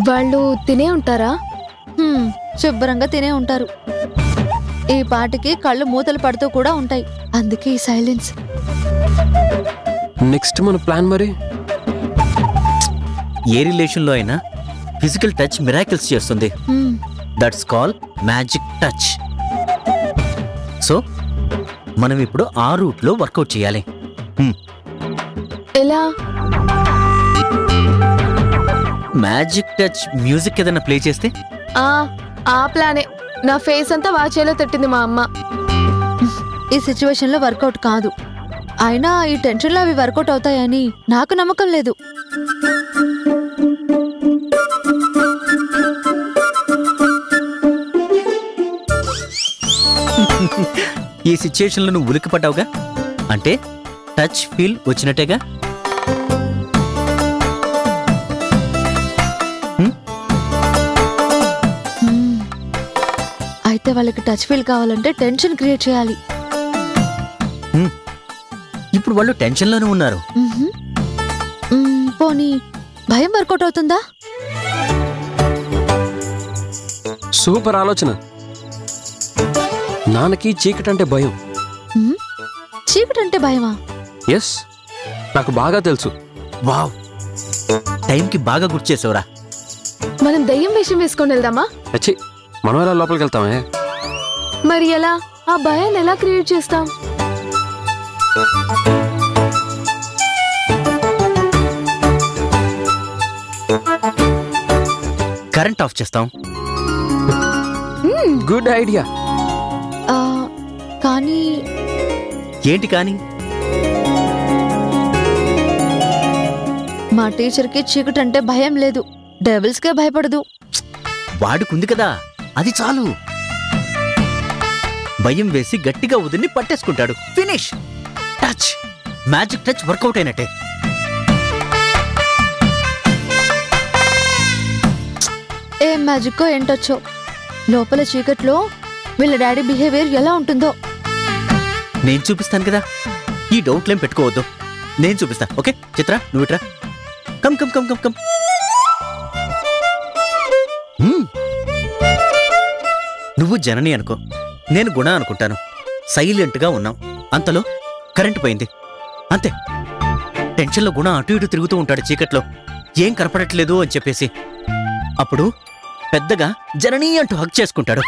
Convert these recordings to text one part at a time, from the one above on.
వాళ్ళు తినే ఉంటారా? శుభ్రంగా తినే ఉంటారు. ఈ పాటికి కళ్ళు మూతలు పడుతూ కూడా ఉంటాయి. అందుకే ఈ సైలెన్స్. నెక్స్ట్ మన ప్లాన్ మరి? ఏ రిలేషన్లో అయినా ఫిజికల్ టచ్ మిరాకిల్స్ చేస్తుంది. That's call magic touch. So మనం ఇప్పుడు ఆ రూట్లో వర్కౌట్ చేయాలి. ఎలా? మ్యాజిక్ టచ్ మ్యూజిక్ ఏదైనా ప్లే చేస్తే? ఆ ప్లానే. నా ఫేస్ అంతా వాచేలో తిట్టింది మా అమ్మ. ఈ సిచ్యువేషన్ లో వర్కౌట్ కాదు. అయినా ఈ టెన్షన్ లో అవి వర్కౌట్ అవుతాయని నాకు నమ్మకం లేదు. ఈ సిచ్యువేషన్లో నువ్వు ఉలికి పడ్డావుగా, అంటే టచ్ ఫీల్ వచ్చినట్టేగా. అయితే వాళ్ళకి టచ్ ఫీల్ కావాలంటే టెన్షన్ క్రియేట్ చేయాలి. ఇప్పుడు వాళ్ళు టెన్షన్లోనే ఉన్నారు. పోనీ భయం వర్కౌట్ అవుతుందా? సూపర్ ఆలోచన. నాన్నకి చీకటి అంటే భయం. చీకటి అంటే భయమా? ఎస్, నాకు బాగా తెలుసు. వావ్, టైంకి బాగా గుర్తు చేసావురా. మనం దయ్యం వేషం వేసుకొని వెళ్దామా? అచ్చి, మనం ఎలా లోపలికి వెళ్తామే? మరి ఎలా? ఆ భయాన్ని ఎలా క్రియేట్ చేస్తాం? కరెంట్ ఆఫ్ చేస్తాం. Good idea. కానీ ఏంటి కానీ? మా టీచర్కి చీకటి అంటే భయం లేదు. డెవిల్స్కే భయపడదు. వాడుకుంది కదా, అది చాలు. భయం వేసి గట్టిగా ఉదిని పట్టేసుకుంటాడు. Finish. Touch, magic touch work out అయినట్టే. ఏం మ్యాజిక్కో ఏంటొచ్చో. లోపల చీకట్లో వీళ్ళ డాడీ బిహేవియర్ ఎలా ఉంటుందో నేను చూపిస్తాను కదా. ఈ డౌట్లేం పెట్టుకోవద్దు, నేను చూపిస్తా. ఓకే చిత్ర, నువ్వు ఇట్రా. Come come come come come. నువ్వు జనని అనుకో, నేను గుణ అనుకుంటాను. సైలెంట్గా ఉన్నాం. అంతలో కరెంటు పోయింది. అంతే. టెన్షన్లో గుణ అటు ఇటు తిరుగుతూ ఉంటాడు చీకట్లో, ఏం కనపడట్లేదు అని చెప్పేసి. అప్పుడు పెద్దగా జనని అంటూ హగ్ చేసుకుంటాడు.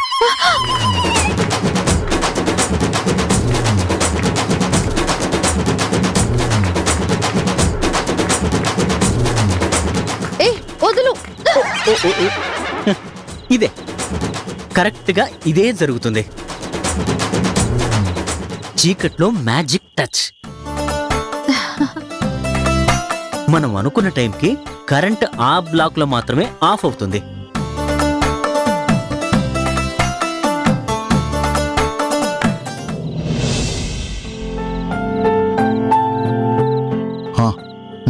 వదులు. ఇదే కరెక్ట్గా ఇదే జరుగుతుంది. చీకట్లో మ్యాజిక్ టచ్. మనం అనుకున్న టైంకి కరెంట్ ఆ బ్లాక్ లో మాత్రమే ఆఫ్ అవుతుంది.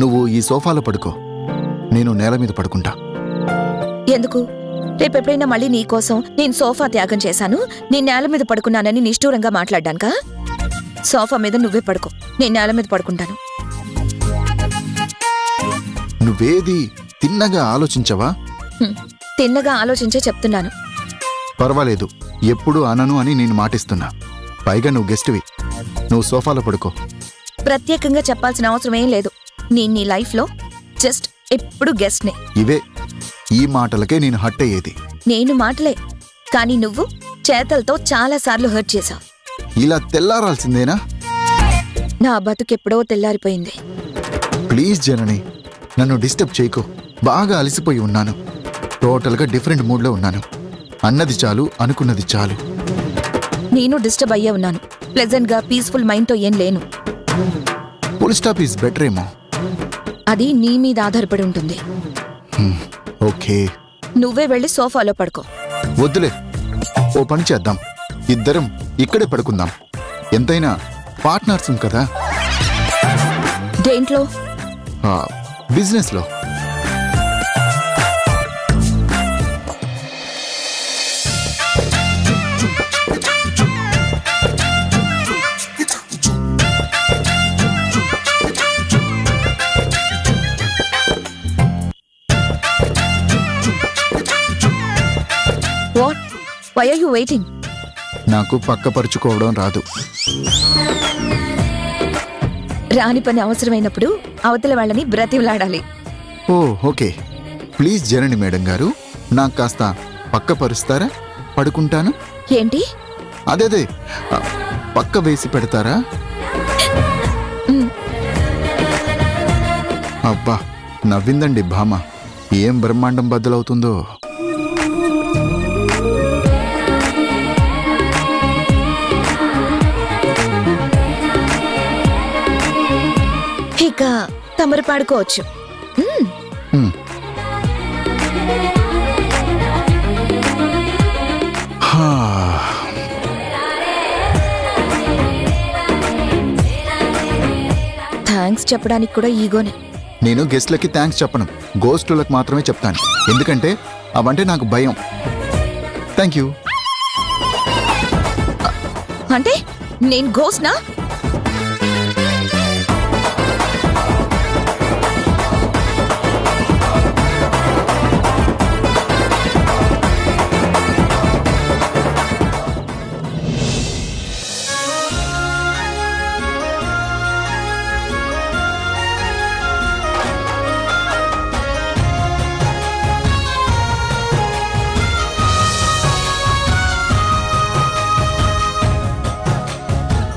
నువ్వు ఈ సోఫాలో పడుకో, నేను నేల మీద పడుకుంటా. ఎందుకు? రేపెప్పుడైనా మళ్ళీ నీకోసం నేను సోఫా త్యాగం చేశాను, నేను నేల మీద పడుకున్నానని నిష్ఠూరంగా మాట్లాడ్డానుకా? సోఫా మీద నువ్వే పడుకో, నేను నేల మీద పడుకుంటాను. నువ్వేది తిన్నగా ఆలోచించవా? తిన్నగా ఆలోచించే చెప్తున్నాను. పర్వాలేదు, ఎప్పుడు అనను అని నేను మాటిస్తున్నా. పైగా నువ్వు గెస్ట్వి, నువ్వు సోఫాలో పడుకో. ప్రత్యేకంగా చెప్పాల్సిన అవసరం ఏం లేదు. నేను నీ లైఫ్లో జస్ట్ ఎప్పుడు గెస్ట్నే. ఇవే ఈ మాటలకే నేను హర్ట్ అయ్యేది. నేను మాటలే, కానీ నువ్వు చేతలతో చాలా సార్లు హర్ట్ చేశావు. ఇలా తెల్లారాల్సిందేనా? నా బతుకెప్పుడో తెల్లారిపోయింది. ప్లీజ్ జనని, నన్ను డిస్టర్బ్ చేయకు. బాగా అలసిపోయి ఉన్నాను. టోటల్గా డిఫరెంట్ మూడ్లో ఉన్నాను. అన్నది చాలు, అనుకున్నది చాలు. నేను డిస్టర్బ్ అయ్యే ఉన్నాను. ప్లెజెంట్గా పీస్ఫుల్ మైండ్తో ఏం లేను. ఫుల్ స్టాప్ ఈజ్ బెటర్ ఏమో. అది నీ మీద ఆధారపడి ఉంటుంది. ఓకే, నువ్వే వెళ్ళి సోఫాలో పడుకో. వద్దులే, ఓ పని చేద్దాం. ఇద్దరం ఇక్కడే పడుకుందాం. ఎంతైనా పార్ట్నర్స్ కదా. దేంట్లో? బిజినెస్లో. Why are you waiting? నాకు పక్కపరుచుకోవడం రాదు. రాని పని అవసరమైనప్పుడు అవతల వాళ్ళని బ్రతిమలాడాలి. ఓ ఓకే. ప్లీజ్ జనని మేడం గారు, నాకు కాస్త పక్కపరుస్తారా? పడుకుంటాను. ఏంటి? అదేదే పక్క వేసి పెడతారా? అబ్బా నవ్విందండి భామ. ఏం బ్రహ్మాండం బద్దలవుతుందో. ఇక తమరు పాడుకోవచ్చు. థ్యాంక్స్ చెప్పడానికి కూడా ఈగోనే. నేను గెస్ట్లకి థ్యాంక్స్ చెప్పను, గోస్టులకు మాత్రమే చెప్తాను. ఎందుకంటే అవంటే నాకు భయం. Thank you. అంటే నేను గోస్ట్నా?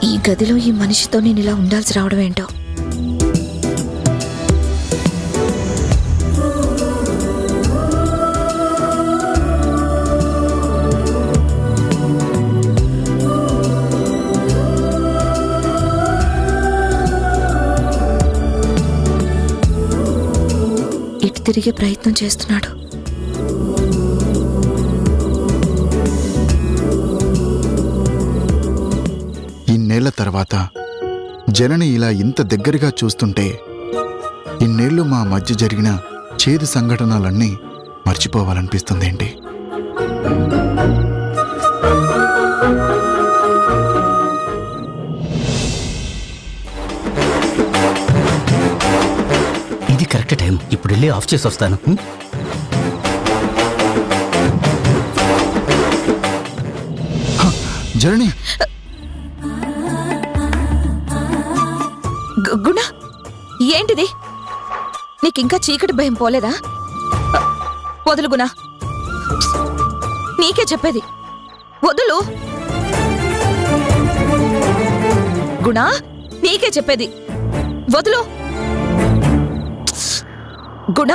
ఈ గదిలో ఈ మనిషితో నేను ఇలా ఉండాల్సి రావడం ఏంటో. ఇటు తిరిగే ప్రయత్నం చేస్తున్నాడు. ఇన్నేళ్ల తర్వాత జనని ఇలా ఇంత దగ్గరగా చూస్తుంటే ఇన్నేళ్లు మా మధ్య జరిగిన చేదు సంఘటనలన్నీ మర్చిపోవాలనిపిస్తుందేంటి? ఇది కరెక్ట్ టైం. ఇప్పుడు వెళ్ళి ఆఫ్ చేసి వస్తాను. జనని గుణ, ఏంటిది? నీకింకా చీకటి భయం పోలేదా? వదులు గుణ, నీకే చెప్పేది. వదులు గుణ, నీకే చెప్పేది. వదులు గుణ.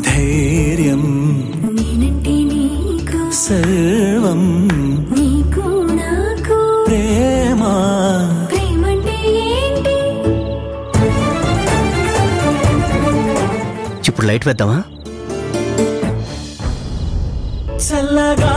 ధైర్యం సర్వం ప్రేమ. ఇప్పుడు లైట్ వేద్దామా? చల్లగా